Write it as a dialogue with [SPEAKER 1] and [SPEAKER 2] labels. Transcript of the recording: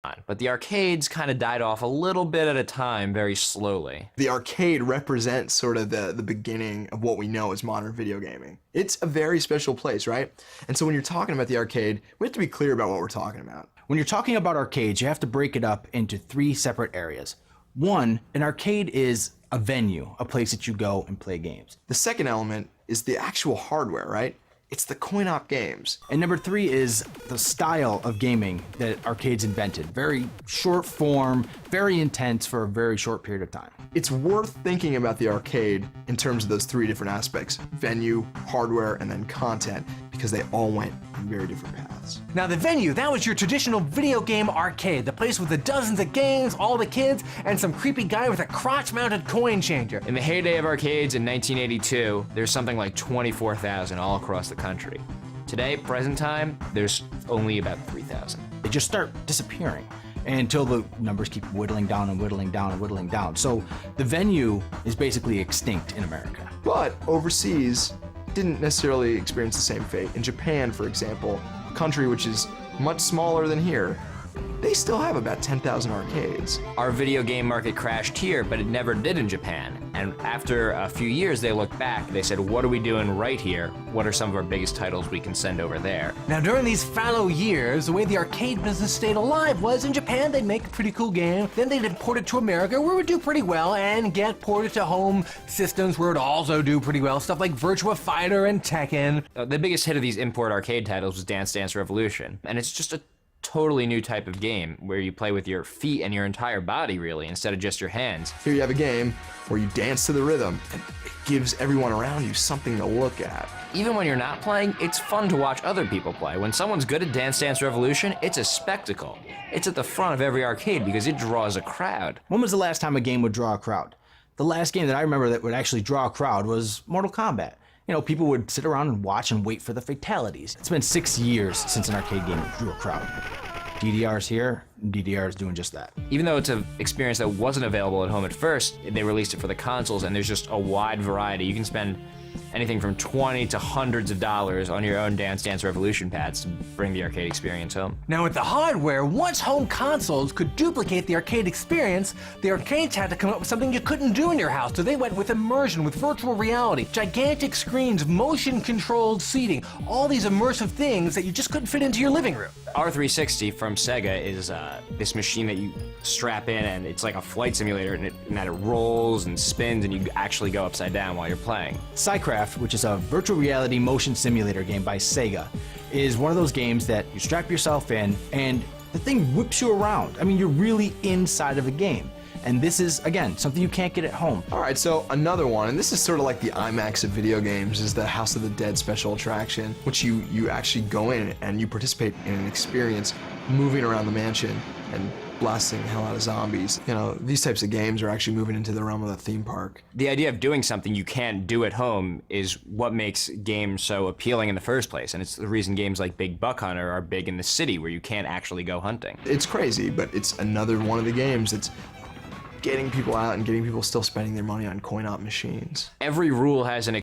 [SPEAKER 1] But the arcades kind of died off a little bit at a time, very slowly.
[SPEAKER 2] The arcade represents sort of the beginning of what we know as modern video gaming. It's a very special place, right? And so when you're talking about the arcade, we have to be clear about what we're talking about.
[SPEAKER 3] When you're talking about arcades, you have to break it up into 3 separate areas. One, an arcade is a venue, a place that you go and play games.
[SPEAKER 2] The second element is the actual hardware, right? It's the coin-op games.
[SPEAKER 3] And number 3 is the style of gaming that arcades invented. Very short form, very intense for a very short period of time.
[SPEAKER 2] It's worth thinking about the arcade in terms of those 3 different aspects: venue, hardware, and then content, because they all went in very different paths.
[SPEAKER 4] Now the venue, that was your traditional video game arcade, the place with the dozens of games, all the kids, and some creepy guy with a crotch-mounted coin changer.
[SPEAKER 1] In the heyday of arcades in 1982, there's something like 24,000 all across the country. Today, present time, there's only about 3,000.
[SPEAKER 3] They just start disappearing until the numbers keep whittling down and whittling down and whittling down. So the venue is basically extinct in America.
[SPEAKER 2] But overseas, didn't necessarily experience the same fate. In Japan, for example, a country which is much smaller than here, they still have about 10,000 arcades.
[SPEAKER 1] Our video game market crashed here, but it never did in Japan. And after a few years, they looked back, they said, what are we doing right here? What are some of our biggest titles we can send over there?
[SPEAKER 4] Now during these fallow years, the way the arcade business stayed alive was in Japan they'd make a pretty cool game, then they'd import it to America where it would do pretty well and get ported to home systems where it also do pretty well, stuff like Virtua Fighter and Tekken.
[SPEAKER 1] The biggest hit of these import arcade titles was Dance Dance Revolution, and it's just a totally new type of game where you play with your feet and your entire body, really, instead of just your hands.
[SPEAKER 2] Here you have a game where you dance to the rhythm, and it gives everyone around you something to look at.
[SPEAKER 1] Even when you're not playing, it's fun to watch other people play. When someone's good at Dance Dance Revolution, it's a spectacle. It's at the front of every arcade because it draws a crowd.
[SPEAKER 3] When was the last time a game would draw a crowd? The last game that I remember that would actually draw a crowd was Mortal Kombat. You know, people would sit around and watch and wait for the fatalities. It's been 6 years since an arcade game drew a crowd. DDR's here, and DDR is doing just that.
[SPEAKER 1] Even though it's an experience that wasn't available at home at first, they released it for the consoles, and there's just a wide variety. You can spend anything from $20 to hundreds of dollars on your own Dance Dance Revolution pads to bring the arcade experience home.
[SPEAKER 4] Now with the hardware, once home consoles could duplicate the arcade experience, the arcades had to come up with something you couldn't do in your house, so they went with immersion, with virtual reality, gigantic screens, motion-controlled seating, all these immersive things that you just couldn't fit into your living room.
[SPEAKER 1] R360 from Sega is this machine that you strap in, and it's like a flight simulator, and that it rolls and spins, and you actually go upside down while you're playing.
[SPEAKER 3] Psycraft, which is a virtual reality motion simulator game by Sega, is one of those games that you strap yourself in and the thing whips you around. I mean, you're really inside of a game. And this is, again, something you can't get at home.
[SPEAKER 2] All right, so another one, and this is sort of like the IMAX of video games, is the House of the Dead special attraction, which you actually go in and you participate in an experience moving around the mansion and blasting the hell out of zombies. You know, these types of games are actually moving into the realm of the theme park.
[SPEAKER 1] The idea of doing something you can't do at home is what makes games so appealing in the first place, and it's the reason games like Big Buck Hunter are big in the city where you can't actually go hunting.
[SPEAKER 2] It's crazy, but it's another one of the games that's getting people out and getting people still spending their money on coin-op machines.
[SPEAKER 1] Every rule has an